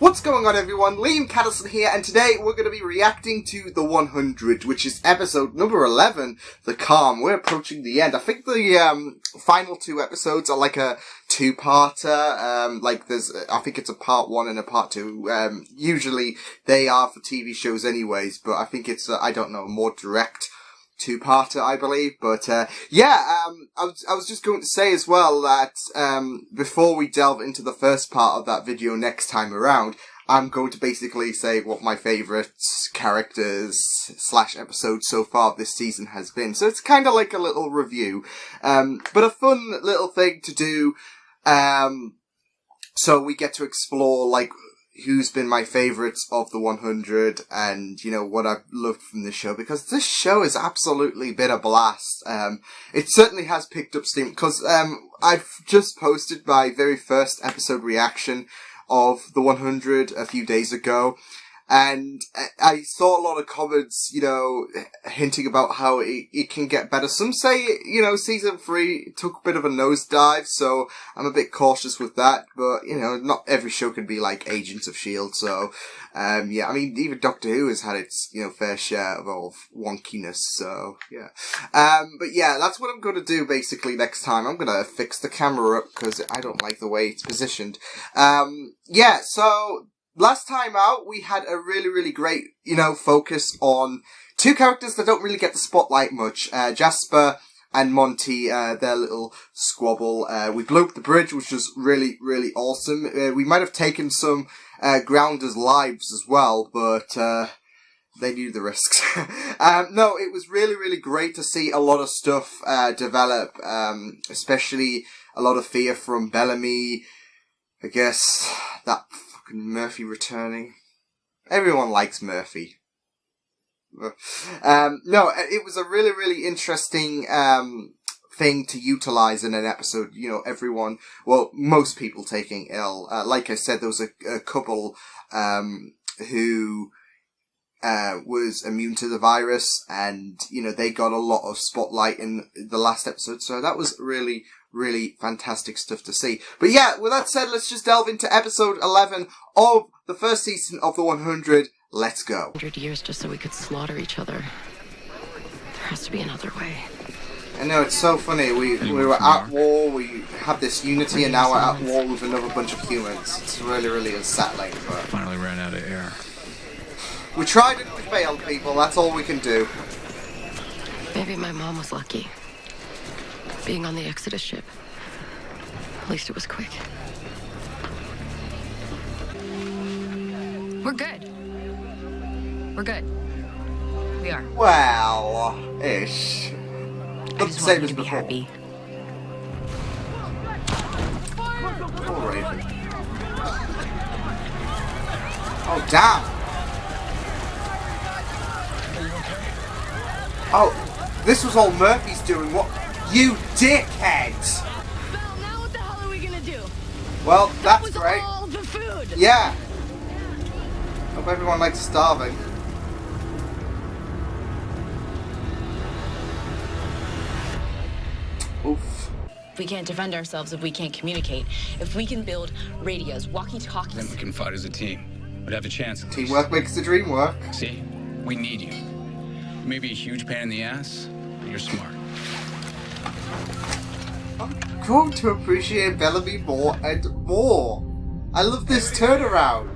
What's going on, everyone? Liam Catterson here, and today we're going to be reacting to The 100, which is episode number 11, The Calm. We're approaching the end. I think the final two episodes are like a two-parter. I think it's a part 1 and a part 2. Usually they are for TV shows anyways, but I think it's, I don't know, a more direct two-parter, I believe. But, I was just going to say as well that, before we delve into the first part of that video next time around, I'm going to basically say what my favourite characters / episodes so far this season has been. So it's kind of like a little review, but a fun little thing to do, so we get to explore, like, who's been my favourites of the 100 and, you know, what I've loved from this show, because this show has absolutely been a blast. It certainly has picked up steam, because I've just posted my very first episode reaction of the 100 a few days ago, and I saw a lot of comments, you know, hinting about how it can get better. Some say, you know, season 3 took a bit of a nosedive, so I'm a bit cautious with that. But, you know, not every show can be like Agents of S.H.I.E.L.D., so, yeah, I mean, even Doctor Who has had its, you know, fair share of wonkiness, so, yeah. But yeah, that's what I'm gonna do basically next time. I'm gonna fix the camera up, because I don't like the way it's positioned. Yeah, so last time out, we had a really, really great, you know, focus on two characters that don't really get the spotlight much. Jasper and Monty, their little squabble. We blew up the bridge, which was really, really awesome. We might have taken some grounders' lives as well, but they knew the risks. No, it was really, really great to see a lot of stuff develop, especially a lot of fear from Bellamy. I guess that Murphy returning. Everyone likes Murphy. No, it was a really, really interesting thing to utilize in an episode. You know, everyone, well, most people taking ill. Like I said, there was a couple who was immune to the virus, and, you know, they got a lot of spotlight in the last episode, so that was really, really fantastic stuff to see. But yeah, with that said, let's just delve into episode 11 of the first season of the 100. Let's go. 100 years just so we could slaughter each other. There has to be another way. I know, it's so funny. We were at war, we had this unity, and now we're at war with another bunch of humans. It's really, really unsettling, but finally ran out of air. We tried and we failed, people. That's all we can do. Maybe my mom was lucky. Being on the Exodus ship. At least it was quick. We're good. We're good. We are. Well, ish. Not the same as before. Happy. Poor Raven. Oh, damn. Oh, this was all Murphy's doing. What? You dickhead! Well, now what the hell are we gonna do? Well, that's that was great. All the food. Yeah. Hope everyone likes starving. Oof. We can't defend ourselves if we can't communicate. If we can build radios, walkie-talkies. Then we can fight as a team. We'd have a chance. Teamwork makes the dream work. See? We need you. You may be a huge pain in the ass, but you're smart. I'm going to appreciate Bellamy more and more. I love this turnaround.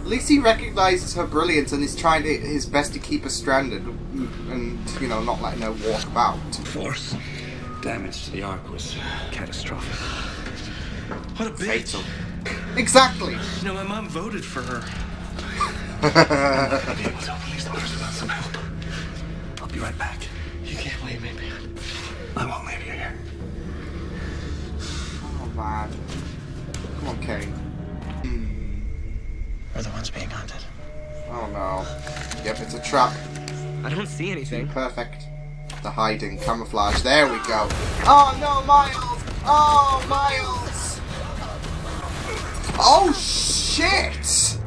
At least he recognises her brilliance and is trying his best to keep her stranded and, you know, not letting her walk about. Force damage to the Ark was catastrophic. What a bitch. Fatal. Exactly. You know, my mom voted for her. I'm not gonna be able to help these others without some help. I'll be right back. You can't leave me, man. I won't leave you here. Oh, man. Come on, Kane. We're the ones being hunted. Oh, no. Yep, it's a trap. I don't see anything. Perfect. The hiding, camouflage. There we go. Oh, no, Miles! Oh, Miles! Oh, shit!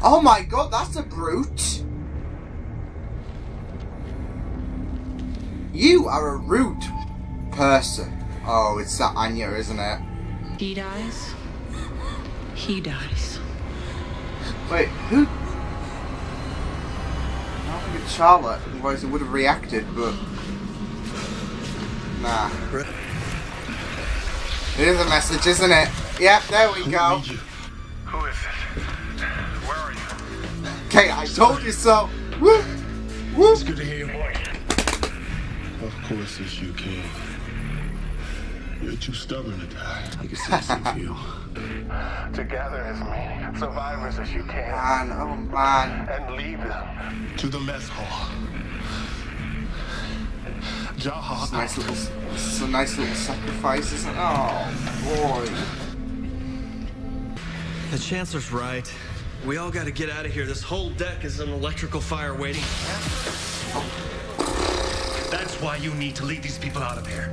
Oh my god, that's a brute! You are a rude person. Oh, it's that Anya, isn't it? She dies. He dies. Wait, who? I don't think it's Charlotte, otherwise it would have reacted, but... Nah. It is a message, isn't it? Yep, there we go. Who is it? Where are you? Okay, I told you so! Woo! Woo! It's good to hear your voice. Of course it's you, King. You're too stubborn to die. I can see this in you. Together as many survivors as you can. Man, oh man. And lead them to the mess hall. Jaha. It's a nice little sacrifice, isn't it? Oh, boy. The Chancellor's right. We all gotta get out of here. This whole deck is an electrical fire waiting. That's why you need to lead these people out of here.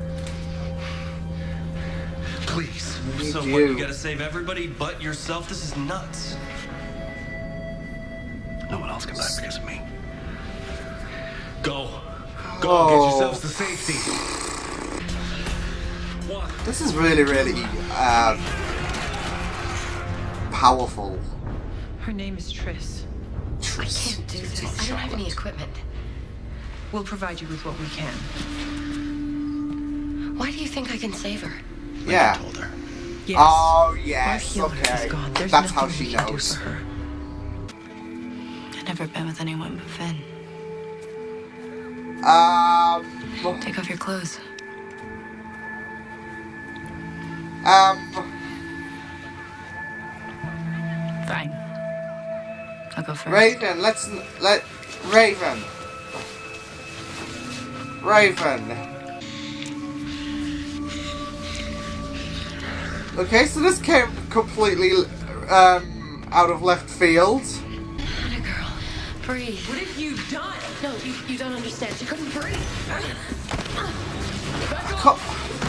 Please. So what, you gotta save everybody but yourself? This is nuts. No one else can die because of me. Go. Go Oh. get yourselves to safety. What? This is really, really, powerful. Her name is Triss. I can't do this. I don't have any equipment. We'll provide you with what we can. Why do you think I can save her? Yeah. I told her. Yes. Oh, Our yes, healer okay. is gone. There's That's how nothing she we can do knows. for her. I've never been with anyone but Finn. Take off your clothes. Fine. I'll go first. Raven, let Raven. Okay, so this came completely out of left field. Atta girl. Breathe. What have you done? No, you don't understand. She couldn't breathe.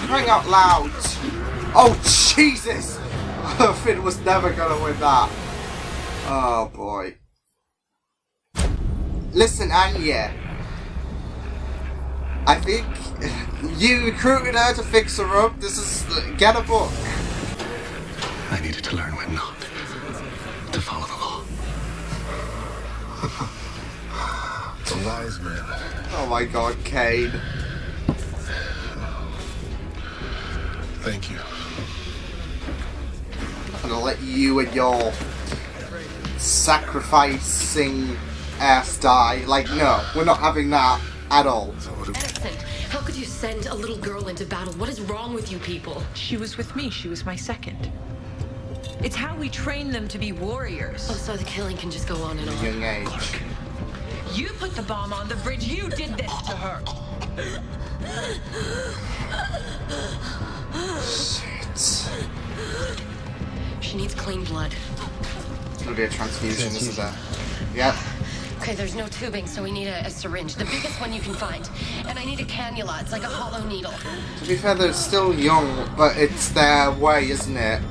Crying out loud. Oh, Jesus! Finn was never gonna win that. Oh, boy. Listen, Anya. I think you recruited her to fix her up. This is... Get a book. I needed to learn when not to follow the law. The wise man. Oh my god, Cade. Thank you. I'm gonna let you and your sacrificing ass die. Like, no, we're not having that at all. Edison, how could you send a little girl into battle? What is wrong with you people? She was with me. She was my second. It's how we train them to be warriors. Oh, so the killing can just go on and on. Young age. You put the bomb on the bridge. You did this to her. Shit. She needs clean blood. It's gonna be a transfusion, isn't there? Yep. Okay, there's no tubing, so we need a syringe. The biggest one you can find. And I need a cannula. It's like a hollow needle. To be fair, they're still young, but it's their way, isn't it?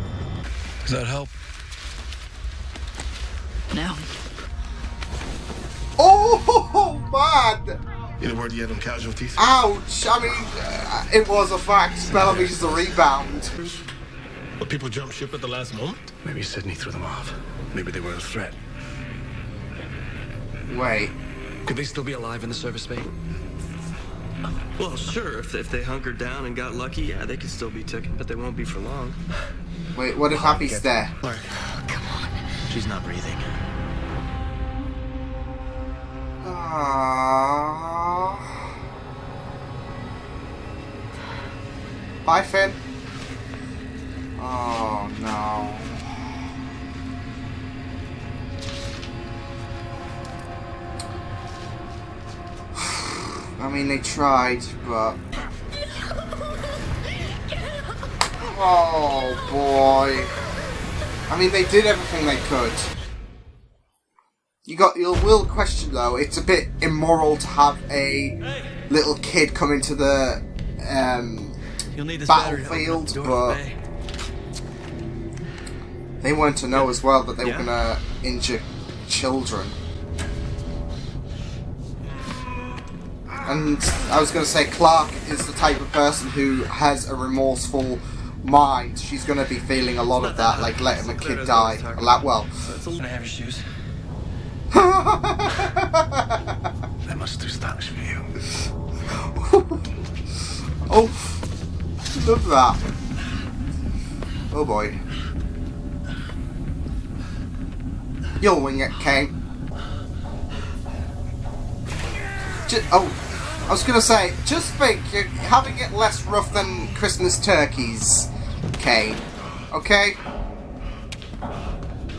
Does that help? No. Oh, man! Any word yet on casualties? Ouch! I mean, it was a fact. Bellamy's the rebound. But people jumped ship at the last moment? Maybe Sydney threw them off. Maybe they were a threat. Wait. Could they still be alive in the service bay? Well, sure. If they hunkered down and got lucky, yeah, they could still be taken, but they won't be for long. Wait, what if Happy's there? Clarke. Come on. She's not breathing. Aww. Bye, Finn. Oh, no. I mean, they tried, but... Oh, boy. I mean, they did everything they could. You will question, though, it's a bit immoral to have a little kid come into the You'll need this battlefield, but they weren't to know as well that they were going to injure children. And I was going to say, Clarke is the type of person who has a remorseful mind, she's gonna be feeling a lot of that, like letting a kid die. A lot, well. Can I have your shoes? They must do stylish for you. Oh, love that. Oh boy. You'll wing it, Kane. Oh, I was gonna say, just think, you're having it less rough than Christmas turkeys, Kane. Okay?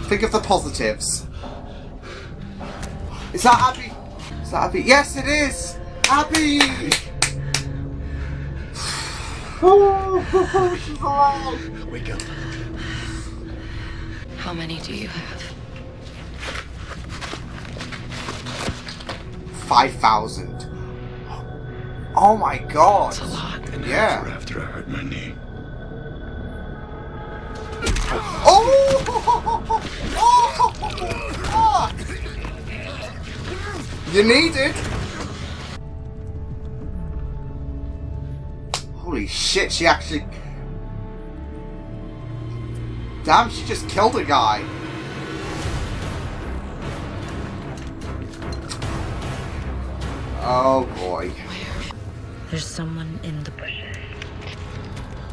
Think of the positives. Is that Abby? Is that Abby? Yes, it is! Abby! Oh, she's alive! Wake up. How many do you have? 5,000. Oh my god. That's a lot. And Yeah. after I hurt my knee. Oh! Oh! You need it. Holy shit, she actually... Damn, she just killed a guy. Oh boy. There's someone in the bushes.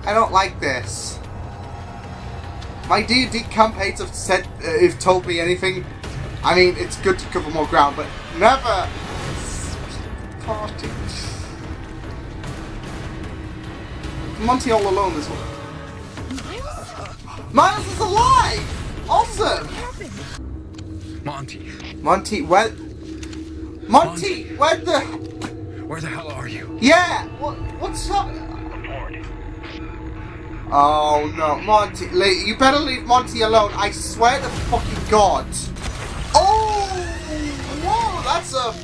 I don't like this. My D&D campaigns have said, have told me anything. I mean, it's good to cover more ground, but never party. Monty all alone as well. Miles is alive! Awesome! Monty, Monty, where... Monty, where the... where the hell are you? Yeah! What's up? Oh no, Monty, you better leave Monty alone, I swear to fucking God. Oh! Whoa, that's a...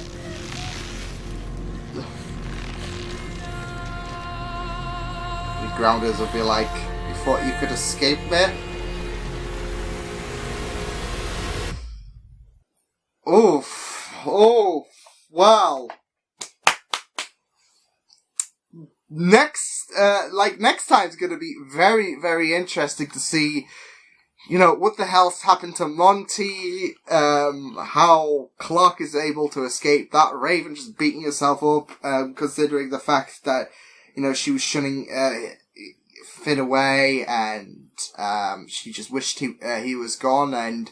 The grounders will be like, you thought you could escape me? Oof. Oh, wow. Next time's gonna be very, very interesting to see, you know, what the hell's happened to Monty, how Clarke is able to escape that, Raven just beating herself up, considering the fact that, you know, she was shunning, Finn away, and, she just wished he was gone, and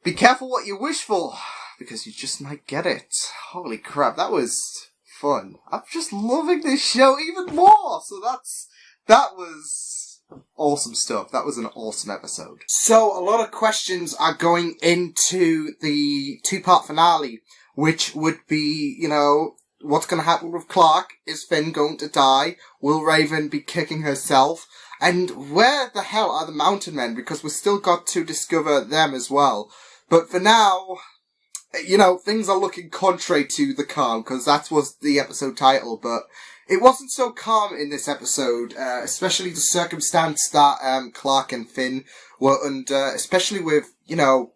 be careful what you wish for, because you just might get it. Holy crap, that was fun. I'm just loving this show even more. So that was awesome stuff. That was an awesome episode. So a lot of questions are going into the 2-part finale, which would be, you know, what's going to happen with Clarke? Is Finn going to die? Will Raven be kicking herself? And where the hell are the Mountain Men? Because we've still got to discover them as well. But for now, you know, things are looking contrary to the calm, because that was the episode title, but it wasn't so calm in this episode, especially the circumstance that Clarke and Finn were under, especially with, you know,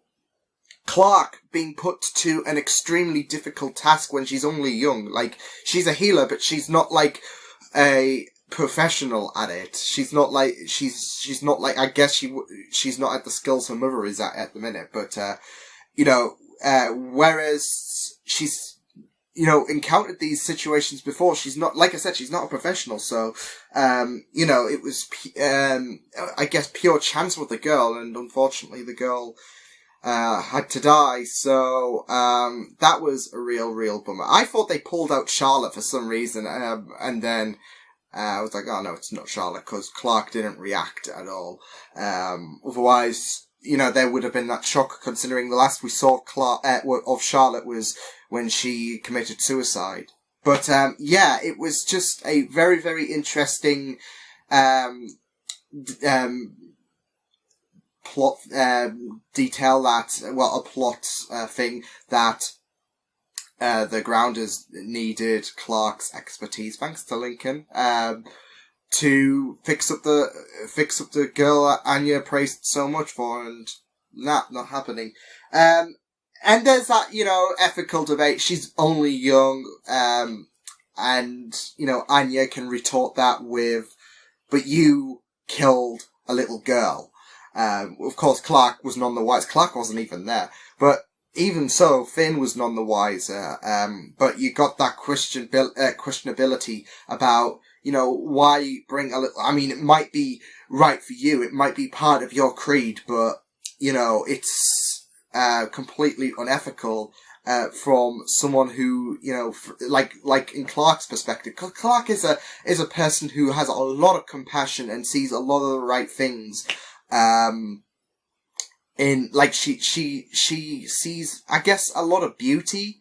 Clarke being put to an extremely difficult task when she's only young. Like, she's a healer, but she's not like a professional at it. She's not like, she's not like, I guess she's not at the skills her mother is at the minute, but, you know, whereas she's, you know, encountered these situations before, she's not, like I said, she's not a professional, so, you know, it was, I guess, pure chance with the girl, and unfortunately the girl, had to die, so, that was a real bummer. I thought they pulled out Charlotte for some reason, and then, I was like, oh no, it's not Charlotte, because Clarke didn't react at all. Otherwise, you know, there would have been that shock, considering the last we saw of Charlotte was when she committed suicide. But, yeah, it was just a very, very interesting, plot, detail that, well, a plot, thing that, the Grounders needed Clarke's expertise, thanks to Lincoln, to fix up the girl that Anya praised so much for, and not happening. And there's that, you know, ethical debate. She's only young, and, you know, Anya can retort that with, but you killed a little girl. Of course, Clarke was none the wiser. Clarke wasn't even there. But even so, Finn was none the wiser. But you got that questionability about, you know, why bring a little... I mean, it might be right for you. It might be part of your creed, but, you know, it's completely unethical from someone who, you know, like in Clarke's perspective. Clarke is a person who has a lot of compassion and sees a lot of the right things. In, like, she sees, I guess, a lot of beauty,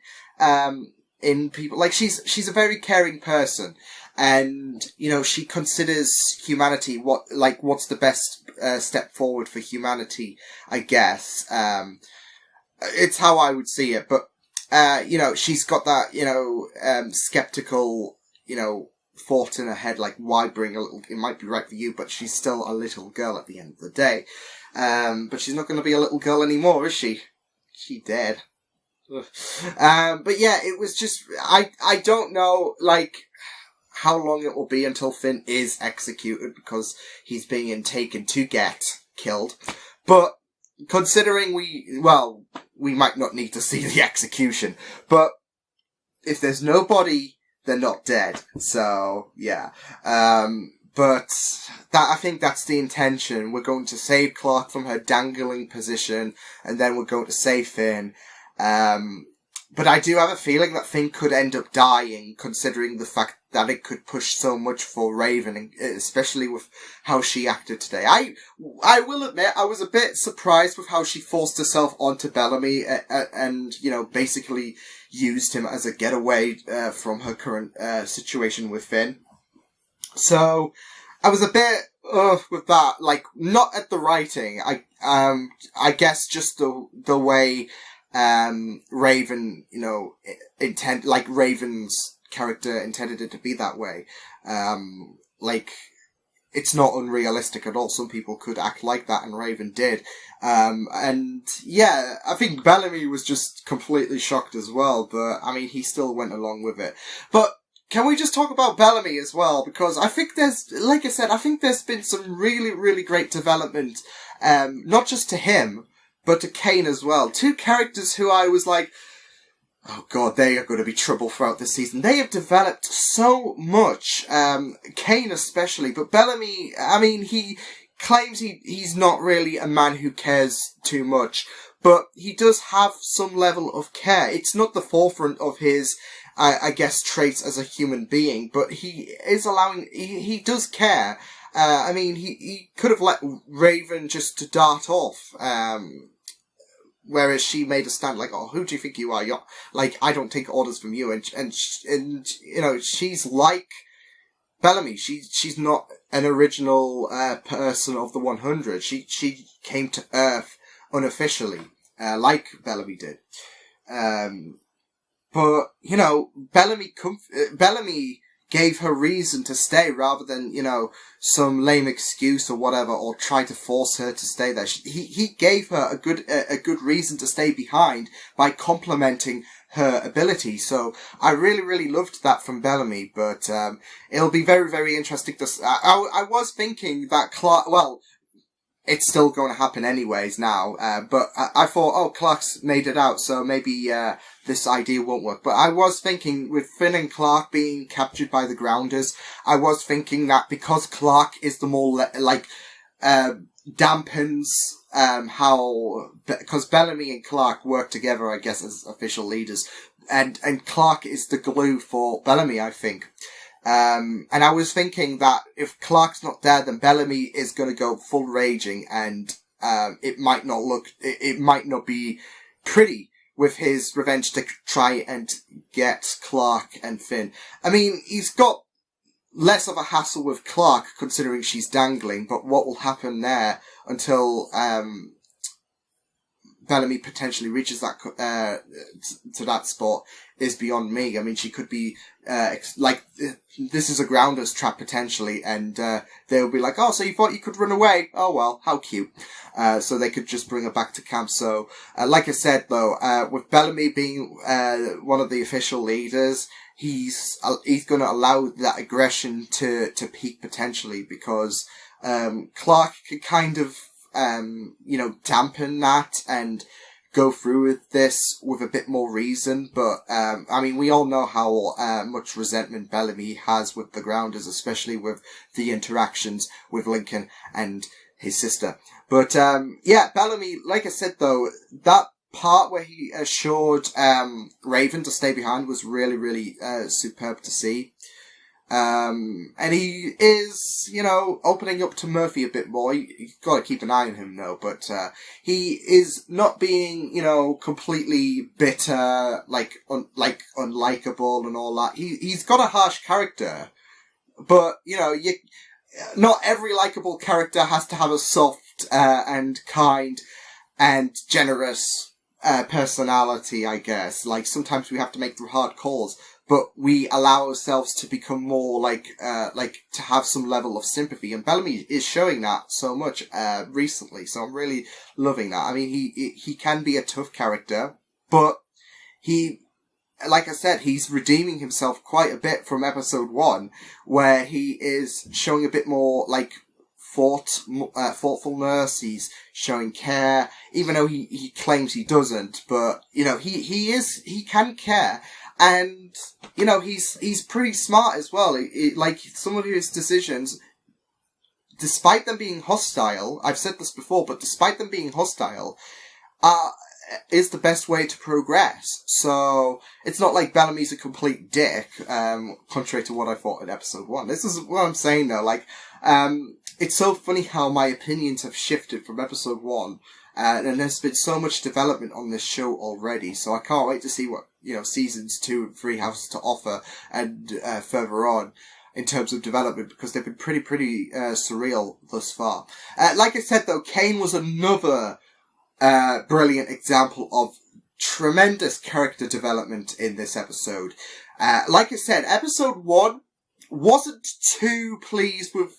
in people. Like, she's a very caring person. And, you know, she considers humanity, what's the best, step forward for humanity, I guess. It's how I would see it. But, you know, she's got that, you know, skeptical, you know, thought in her head, like, why bring a little, it might be right for you, but she's still a little girl at the end of the day. But she's not going to be a little girl anymore, is she? She dead. But yeah, it was just, I don't know, like, how long it will be until Finn is executed, because he's being taken to get killed. But considering we might not need to see the execution, but if there's no body, they're not dead. So, yeah. But I think that's the intention. We're going to save Clarke from her dangling position, and then we're going to save Finn. But I do have a feeling that Finn could end up dying, considering the fact that it could push so much for Raven, especially with how she acted today. I will admit, I was a bit surprised with how she forced herself onto Bellamy, and, you know, basically used him as a getaway, from her current, situation with Finn. So, I was a bit, with that, like, not at the writing, I guess just the way, Raven, you know, Raven's character intended it to be that way. Like, it's not unrealistic at all. Some people could act like that, and Raven did. And yeah, I think Bellamy was just completely shocked as well, but, I mean, he still went along with it. But, can we just talk about Bellamy as well? Because I think like I said, I think there's been some really, really great development, not just to him, but to Kane as well. Two characters who I was like, oh god, they are going to be trouble throughout this season. They have developed so much, Kane especially, but Bellamy, I mean, he claims he's not really a man who cares too much, but he does have some level of care. It's not the forefront of his, I guess, traits as a human being, but he is he does care. I mean, he could have let Raven just to dart off, whereas she made a stand like, oh, who do you think you are? You're, like, I don't take orders from you, and you know, she's like Bellamy. She's not an original, person of the 100. She came to Earth unofficially, like Bellamy did. But, you know, Bellamy gave her reason to stay rather than, you know, some lame excuse or whatever, or try to force her to stay there. He gave her a good reason to stay behind by complimenting her ability. So I really, really loved that from Bellamy, but, it'll be very, very interesting to, I was thinking that Clarke, well, it's still going to happen anyways now, but I thought, oh, Clarke's made it out, so maybe, this idea won't work. But I was thinking, with Finn and Clarke being captured by the Grounders, I was thinking that because Clarke is the more, dampens, because Bellamy and Clarke work together, I guess, as official leaders, and Clarke is the glue for Bellamy, I think. And I was thinking that if Clarke's not there, then Bellamy is going to go full raging, and it might not be pretty with his revenge to try and get Clarke and Finn. I mean, he's got less of a hassle with Clarke, considering she's dangling, but what will happen there until Bellamy potentially reaches that to that spot is beyond me. I mean, she could be this is a Grounders trap potentially, and they'll be like, oh, so you thought you could run away? Oh well, how cute. So they could just bring her back to camp. So like I said though, with Bellamy being one of the official leaders, he's going to allow that aggression to peak potentially, because Clarke could kind of, dampen that and go through with this with a bit more reason, but, we all know how, much resentment Bellamy has with the Grounders, especially with the interactions with Lincoln and his sister. But, Bellamy, like I said though, that part where he assured, Raven to stay behind was really, really, superb to see. And he is, opening up to Murphy a bit more. You've got to keep an eye on him though, but, he is not being, completely bitter, unlikable and all that. He's got a harsh character, but, not every likable character has to have a soft, and kind and generous, personality, I guess. Like, sometimes we have to make the hard calls, but we allow ourselves to become more to have some level of sympathy. And Bellamy is showing that so much, recently. So I'm really loving that. I mean, he can be a tough character, but like I said, he's redeeming himself quite a bit from episode 1, where he is showing a bit more, thoughtfulness. He's showing care, even though he claims he doesn't, but, he can care. And, he's pretty smart as well. Some of his decisions, despite them being hostile, I've said this before, but despite them being hostile, is the best way to progress. So, it's not like Bellamy's a complete dick, contrary to what I thought in episode 1. This is what I'm saying though, it's so funny how my opinions have shifted from episode 1, and there's been so much development on this show already, so I can't wait to see what, seasons 2 and 3 have to offer, and, further on, in terms of development, because they've been pretty, surreal thus far. Like I said though, Kane was another, brilliant example of tremendous character development in this episode. Like I said, episode 1 wasn't too pleased with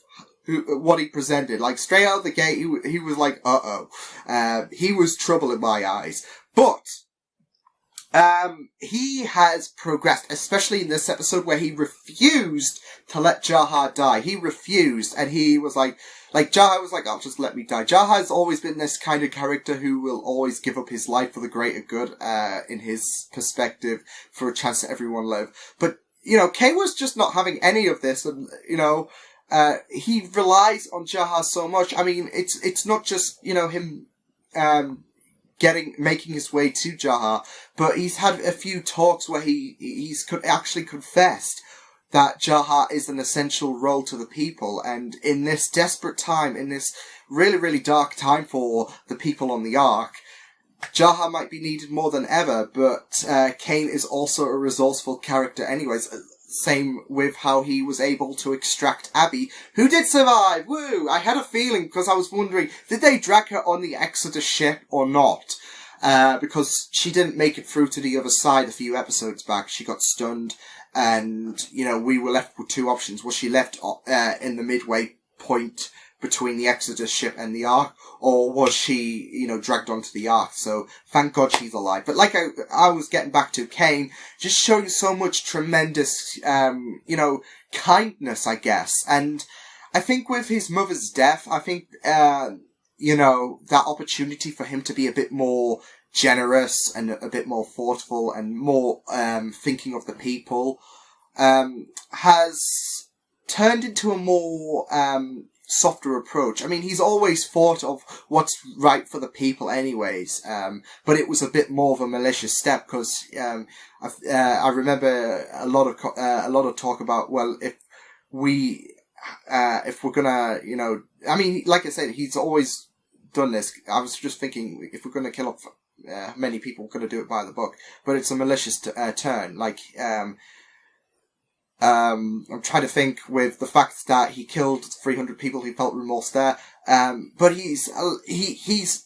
what he presented. Straight out of the gate, he was like, he was trouble in my eyes. But, he has progressed, especially in this episode where he refused to let Jaha die. He refused, and he was Jaha was like, oh, just let me die. Jaha has always been this kind of character who will always give up his life for the greater good, in his perspective, for a chance that everyone live. But, Kane was just not having any of this, and, he relies on Jaha so much. I mean, it's not just, him, making his way to Jaha, but he's had a few talks where he's actually confessed that Jaha is an essential role to the people, and in this desperate time, in this really, really dark time for the people on the Ark, Jaha might be needed more than ever, but Kane is also a resourceful character anyways. Same with how he was able to extract Abby, who did survive! Woo! I had a feeling, because I was wondering, did they drag her on the Exodus ship or not? Because she didn't make it through to the other side a few episodes back. She got stunned, and, we were left with two options. Was she left in the midway point between the Exodus ship and the Ark, or was she, dragged onto the Ark? So, thank God she's alive. But like I was getting back to Kane, just showing so much tremendous, kindness, I guess. And I think with his mother's death, I think, that opportunity for him to be a bit more generous and a bit more thoughtful and more, thinking of the people, has turned into a more, softer approach. I mean, he's always thought of what's right for the people anyways, but it was a bit more of a malicious step, because I remember a lot of talk about, well, if we're gonna, I mean, like I said, he's always done this. I was just thinking, if we're gonna kill off many people, we're gonna do it by the book, but it's a malicious turn. I'm trying to think with the fact that he killed 300 people, he felt remorse there. But he's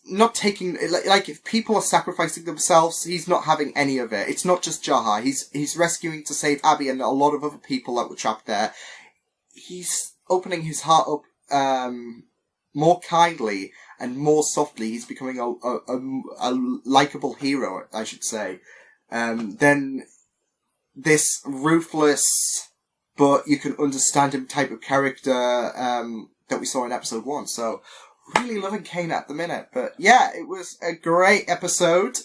not taking, if people are sacrificing themselves, he's not having any of it. It's not just Jaha. He's rescuing to save Abby and a lot of other people that were trapped there. He's opening his heart up, more kindly and more softly. He's becoming a likable hero, I should say. Then this ruthless, but you can understand him type of character, that we saw in episode 1. So, really loving Kane at the minute. But yeah, it was a great episode.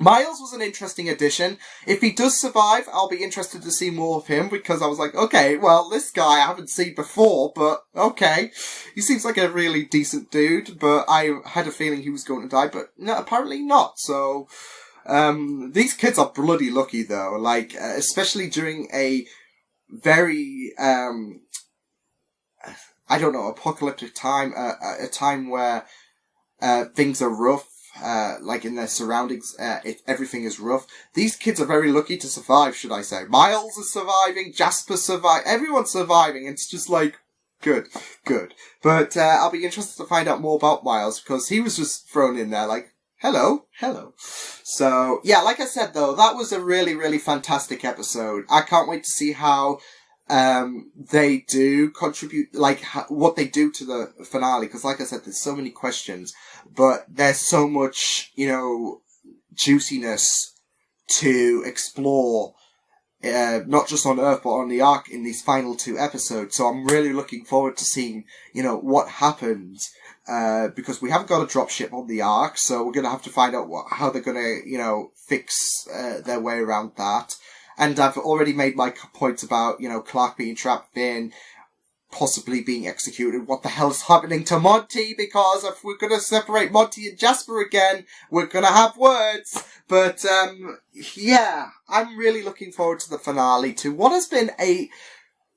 Miles was an interesting addition. If he does survive, I'll be interested to see more of him, because I was like, okay, well, this guy I haven't seen before, but okay. He seems like a really decent dude, but I had a feeling he was going to die, but no, apparently not. So, these kids are bloody lucky though, like, especially during a very, I don't know, apocalyptic time, a time where, things are rough. Like in their surroundings, everything is rough. These kids are very lucky to survive, should I say. Miles is surviving, Jasper's surviving, everyone's surviving. It's just like, good. But, I'll be interested to find out more about Miles, because he was just thrown in there like, hello. So, yeah, like I said though, that was a really, really fantastic episode. I can't wait to see how they do contribute, like, what they do to the finale, because like I said, there's so many questions, but there's so much, juiciness to explore, not just on Earth, but on the Ark in these final 2 episodes. So I'm really looking forward to seeing, what happens, because we haven't got a dropship on the Ark, so we're going to have to find out how they're going to, fix their way around that. And I've already made my points about, Clarke being trapped in, possibly being executed. What the hell is happening to Monty? Because if we're going to separate Monty and Jasper again, we're going to have words. But, yeah, I'm really looking forward to the finale, to what has been a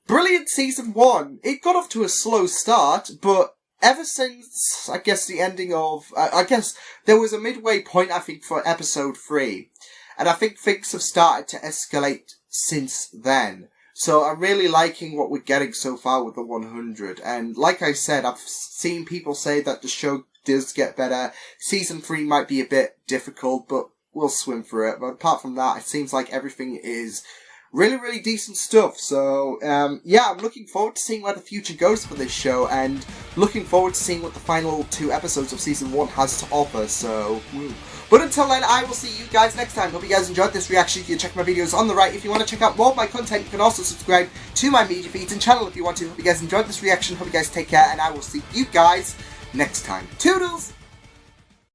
brilliant season 1. It got off to a slow start, but ever since, I guess, the ending of, I guess there was a midway point, I think, for episode 3. And I think things have started to escalate since then. So I'm really liking what we're getting so far with the 100. And like I said, I've seen people say that the show does get better. Season 3 might be a bit difficult, but we'll swim through it. But apart from that, it seems like everything is really, really decent stuff. So, yeah, I'm looking forward to seeing where the future goes for this show. And looking forward to seeing what the final 2 episodes of Season 1 has to offer. So, woo. But until then, I will see you guys next time. Hope you guys enjoyed this reaction. You can check my videos on the right. If you want to check out more of my content, you can also subscribe to my media feeds and channel if you want to. Hope you guys enjoyed this reaction. Hope you guys take care, and I will see you guys next time. Toodles!